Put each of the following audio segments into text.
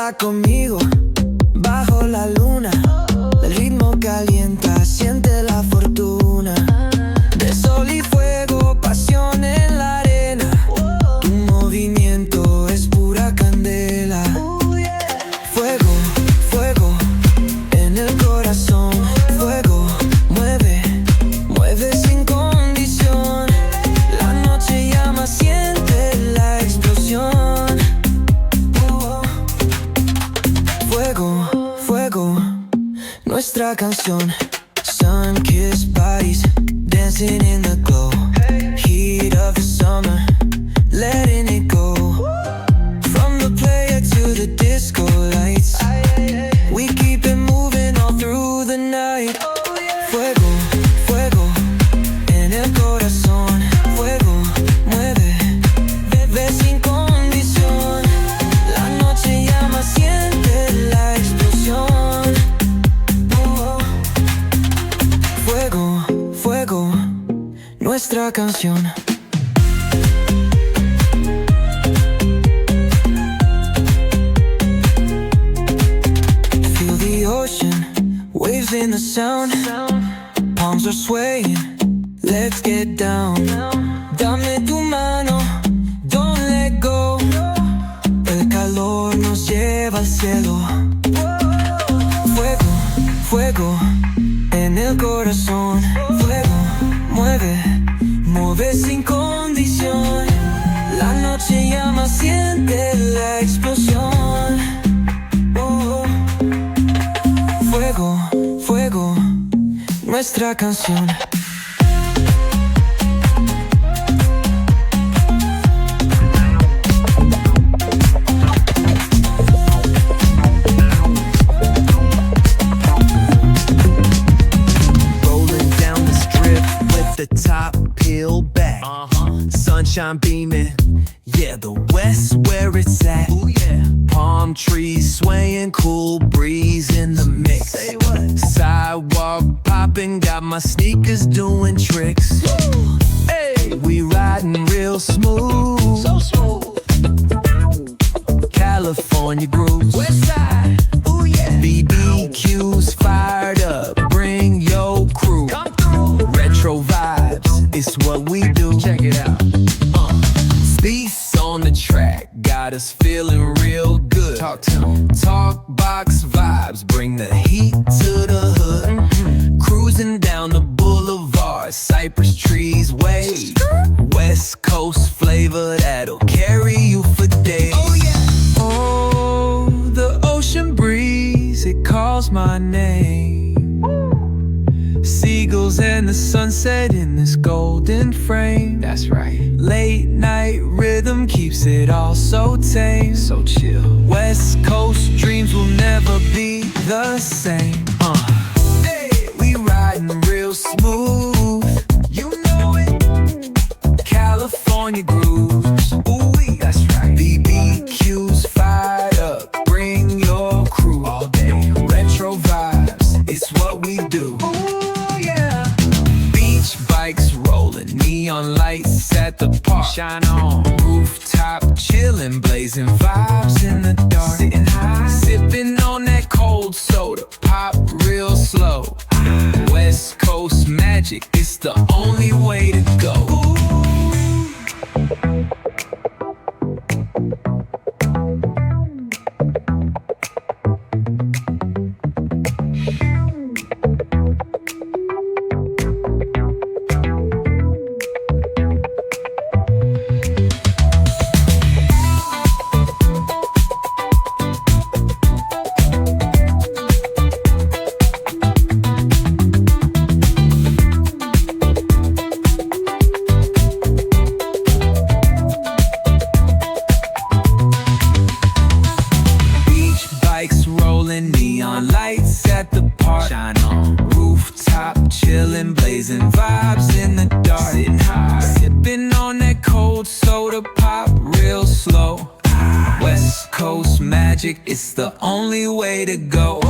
Baila conmigo bajo la luna. El ritmo calienta, siente la fortuna. De sol y fuego, pasión en la arena. Tu movimiento es pura candela. Fuego, fuego en el corazón. Fuego, mueve, mueve sin condición. La noche llama, siente la explosión. Fuego, fuego, nuestra canción. Sun-kissed bodies dancing in the glow. Heat of the summer, letting it go. From the player to the disco lights, we keep it moving all through the night. Fuego, fuego en el corazón. Fuego, mueve, bebe sin condición. La noche llama, siente la explosión. Fuego, fuego, nuestra canción. Feel the ocean, waves in the sound. Palms are swaying, let's get down. Dame tu mano, don't let go. El calor nos lleva al cielo. Fuego, fuego en el corazón. Fuego, mueve, mueve sin condición. La noche llama, siente la explosión. Fuego, fuego, nuestra canción. The top peeled back, sunshine beaming, yeah, the west where it's at. Ooh, yeah. Palm trees swaying, cool breeze in the mix. Say what? Sidewalk popping, got my sneakers doing tricks. Woo. Hey, we riding real smooth, so smooth. California grooves, west side, ooh yeah. BBQs fired up, bring your crew. Come through. Retro vibes, it's what we do. Check it out. Beats on the track, got us feeling real good. Talk to 'em. Talk box vibes, bring the heat to the hood. Cruising down the boulevard, cypress trees wave. West Coast flavor that'll carry you for days. Oh yeah. Oh, the ocean breeze, it calls my name. Seagulls and the sunset in this golden frame. That's right. Late night rhythm keeps it all so tame. So chill. West Coast dreams will never be the same. Hey, we riding real smooth. You know it. California grooves. Ooh, that's right. BBQs fired up. Bring your crew all day. Retro vibes, it's what we do. Bikes rolling, neon lights at the park. Shine on, rooftop chillin', blazing vibes in the dark. Sitting high, sipping on that cold soda, pop real slow. West Coast magic, it's the only way to go. Neon lights at the park. Shine on, rooftop chillin', blazing vibes in the dark. Sitting high, sipping on that cold soda, pop real slow. West Coast magic, it's the only way to go.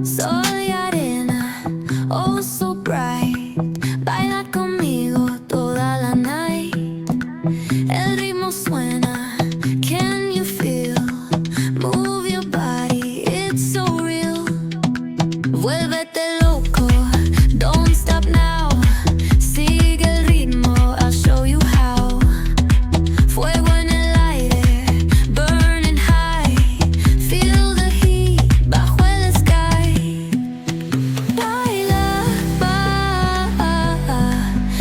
Sol y arena, oh so bright. Baila conmigo toda la night. El ritmo suena, can you feel? Move your body, it's so real. Vuélvete loco, don't stop now. Sigue el ritmo, I'll show you how. Fuego en el aire, burning high. Feel the heat bajo el sky. Baila,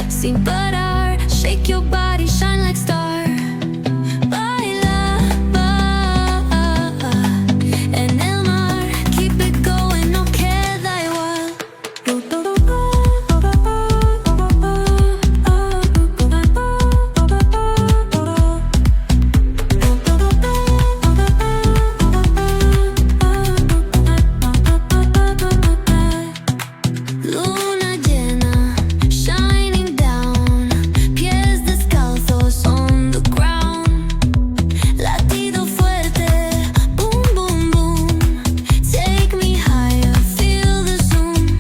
sin parar. Shake your body, shine like star. Baila, en el mar. Keep it going, no queda igual. Luna llena, shining down. Pies descalzos on the ground. Latido fuerte, boom, boom, boom. Take me higher, feel the zoom.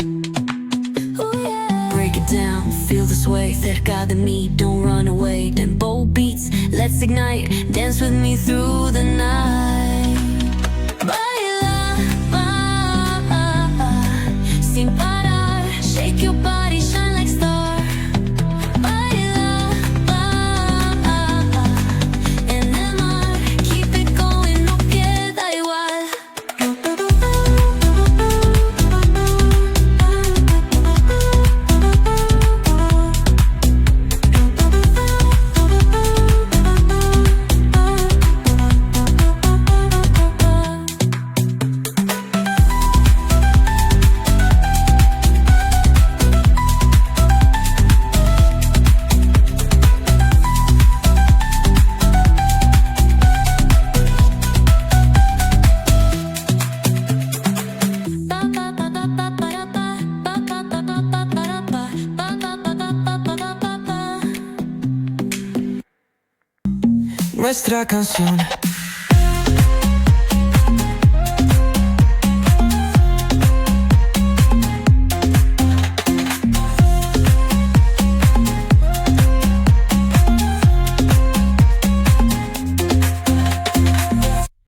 Oh yeah. Break it down, feel the sway. Cerca de mí, don't run away. Tempo beats, let's ignite. Dance with me through the night. Baila, sin parar. Shake your body, shine like star. Baila, en el mar. Keep it going, no queda igual. Nuestra canción